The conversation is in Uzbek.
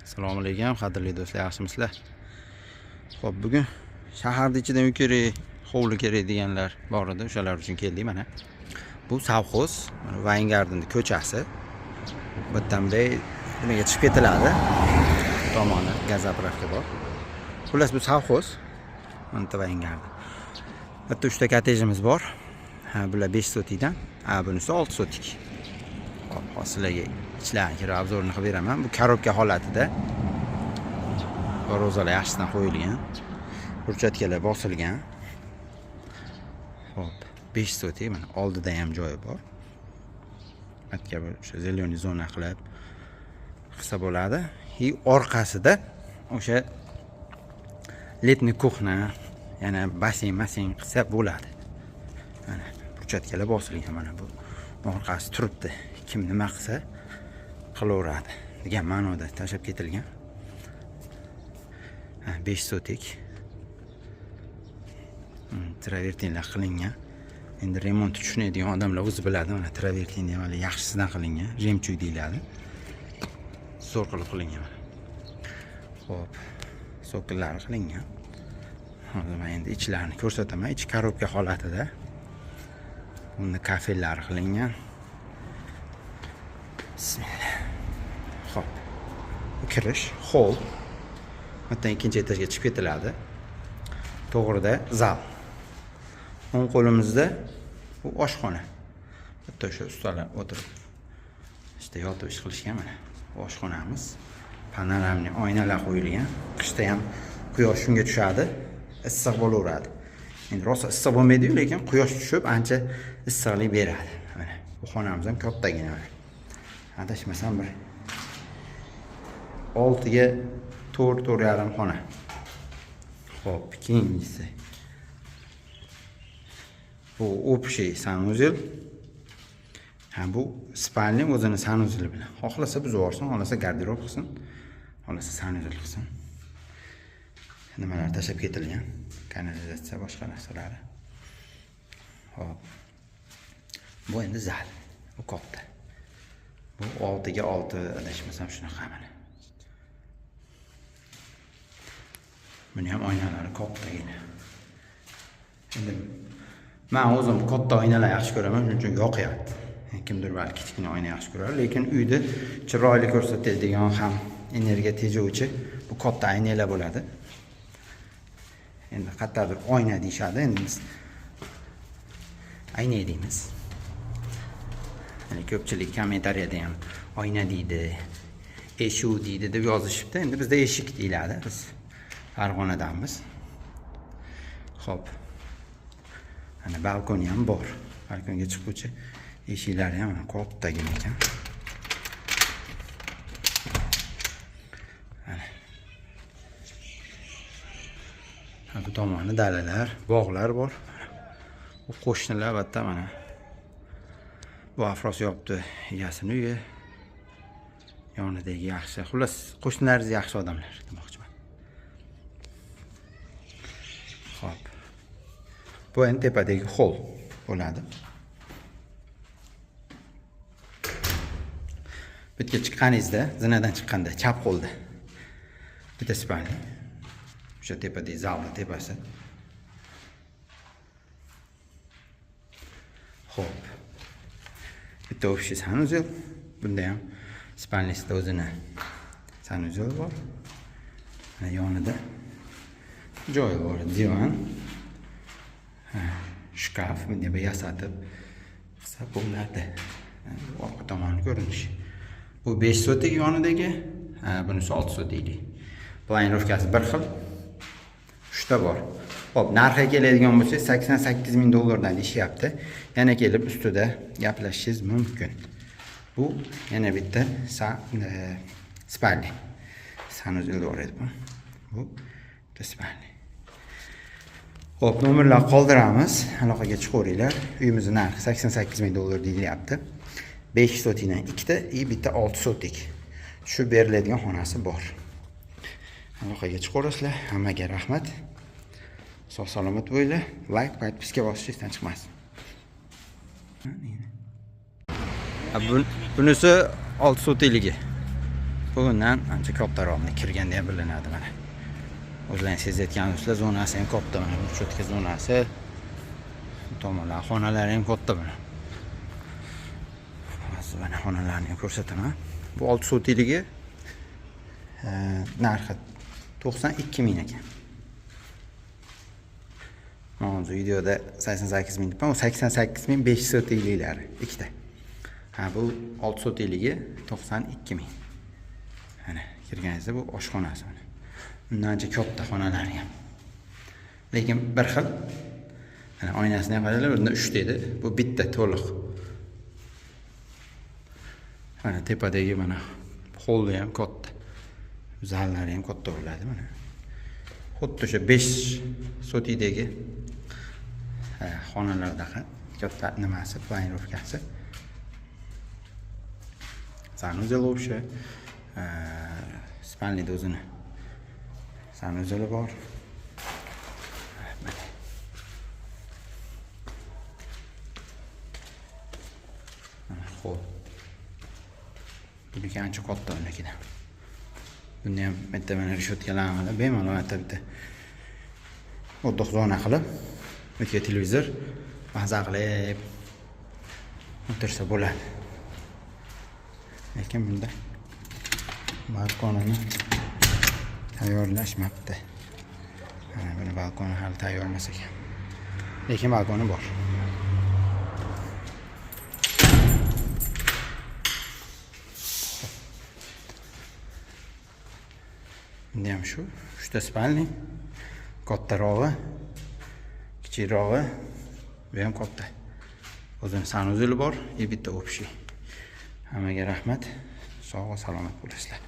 Assalomu alaykum, qadrli do'stlar, yaxshimisizlar? Xo'p, bugun shaharda ichidan uy kerak, hovli kerak deganlar bor edi, o'shalar uchun keldik mana. Bu savxoz, mana Vayngardenning ko'chasi. Bu yerdan nimaga chiqib ketiladi? Tomoni gaz zapravka bor. Xullas bu savxoz. Mana Vayngarden. Bitta 3 ta kottejimiz bor. Bular 5 sotikdan, bunisi 6 sotik. Hop, sizlarga ichlarni kirib obzorini qilib beraman. Bu korobka holatida. Rozalar yaxshidan qo'yilgan. Burchatkalar bosilgan. Hop, 5 sotik mana oldida ham joyi bor. Matga o'sha zeleniy zona qilib qilsa bo'ladi. Orqasida o'sha letniy kuxna, yana basen qilsa bo'ladi. Mana burchatkalar bosilgan mana bu. Orqasi turibdi. Kim nima qilsa qilaveradi degan ma'noda tashab ketilgan. 5 sotik. Travertinlar qilingan. Endi remont tushunadigan odamlar o'zi biladi, mana travertin ham hali yaxshisidan qilingan, remchuk deyiladi. Zo'r qilib qilingan. Xo'p, so'killari qilingan. Hozir men endi ichlarini ko'rsataman. Ichi korobka holatida. Uni kafellari qilingan. Bismillah. Xo'p. Bu kirish, hol. Hatto ikkinchi etajga chiqib ketiladi. To'g'rida zal. O'ng qo'limizda bu oshxona. Hatto o'sha ustalar o'tirib işte yotib ish qilishgan mana. Oshxonamiz. Panoramli oynalar qo'yilgan. Qishda ham quyosh shunga tushadi, issiq bo'laveradi. Endi rosa issiq bo'lmaydi-yu, lekin quyosh tushib ancha issiqlik beradi. Mana bu xonamiz ham kattagina. Adashmasam bir 6 ga 4.5 xona. Xo'p, ikkinchisi. Bu общий sanuzel. Bu spalni o'zini sanuzeli bilan. Xohlasa buzib yuborsin, xohlasa garderob qilsin, xohlasa sanuzel qilsin. Nimalar tashab ketilgan? Kanalizatsiya boshqa narsalari. Hop. Bu endi zal. Bu katta. Bu 6 ga 6 adashmasam shunaqa mana. Buni ham oynalari kattagina. Endi men o'zim katta oynalar yaxshi ko'raman, shuning uchun yoqyapti. Kimdir balki kichkina oyna yaxshi ko'rar, lekin uyda chiroyli ko'rsatadigan ham energiya tejovchi bu katta oynalar bo'ladi. Endi qayerdadir oyna deyshadi, endi biz oyna deymiz. Yani ko'pchilik kommentariyada ham oyna deydi, eshik deydi deb yozishibdi. Endi bizda eshik deyiladi. Biz Farg'onadanmiz. Xo'p. Ana balkoni ham bor. Balkonga chiquvchi eshiklari ham kattagina ekan. Ana. Bu tomoni dalalar, bog'lar bor. Bu qo'shnilar albatta mana. Bu afros yopdi egasini uyi. Yonidagi yaxshi. Xullas, qo'shnilaringiz yaxshi odamlar demoqchiman. Xo'p. Bu endi tepadagi hol bo'ladi. Bitga chiqqaningizda, zinadan chiqqanda chap qo'lda bitta spalni. O'sha tepadagi zalning tepasi. Xo'p. Bitta общий sanuzel. Bunda ham spalnisida o'zini sanuzel bor. Yonida joyi bor, divan. Shkaf, bunday bir yasatib qilsa bo'ladi. Orqa tomoni ko'rinishi. Bu 5 sotik yonidagi, bunisi 6 sotiklik. Planirovkasi bir xil. 3 ta bor. Xo'p, narxga keladigan bo'lsak, $88,000 dan deyapti. Yana kelib ustida gaplashishingiz mumkin. Bu yana bitta spalni. Sanuzel bor edi bu. Bu bitta spalni. Xo'p, nomerlar qoldiramiz. Aloqaga chiqaveringlar. Uyimizning narxi $88,000 deyilyapti. 5 sotikdan 2 ta, bitta 6 sotik. Shu beriladigan xonasi bor. Aloqaga chiqaverasizlar. Hammaga rahmat. Sog' salomat bo'linglar. Like, podpiska bosishingizdan chiqmasin. Bunisi 6 sotikligi. Bugundan ancha kattaroqni kirganda ham bilinadi mana. O'zlaringiz sezayotganingizdek, zonasi ham katta mana. Cho'tka zonasi. Tomonlar, xonalari ham katta mana. Hozir mana xonalarni ham ko'rsataman. Bu 6 sotiligi narxi 92 ming ekan. Hozir videoda 88 ming deb, 88 ming 500 sotiliklari ikkita. Ha, bu 6 sotiligi 92 ming. Mana kirganingizda bu oshxonasi mana. Undan ancha katta xonalari ham. Lekin bir xil. Mana oynasini ham qaranglar, bunda 3 ta edi. Bu bitta to'liq. Mana tepadagi mana holli ham katta. Zallari ham katta bo'ladi mana. Xuddi o'sha 5 sotidagi xonalardagi katta nimasi, planirovkasi. Sanuzel вообще spalnida o'zini sanuzeli bor. Xo'p. Buniki ancha katta unikidan. Bunda ham bitta mana rishotkalarni qilib, bemalol bitta o'tdoq zona qilib, o'tga televizor maza qilib o'tirsa bo'ladi. Lekin bunda balkonini tayyorlashmabdi. Mana buni balkonni hali tayyormas ekan. Lekin balkoni bor. Bunda ham shu 3 ta spalni, kattarog'i, kichikrog'i va ham katta. O'zini sanuzeli bor, bitta общий. Hammaga rahmat. Sog' va salomat bo'lasizlar.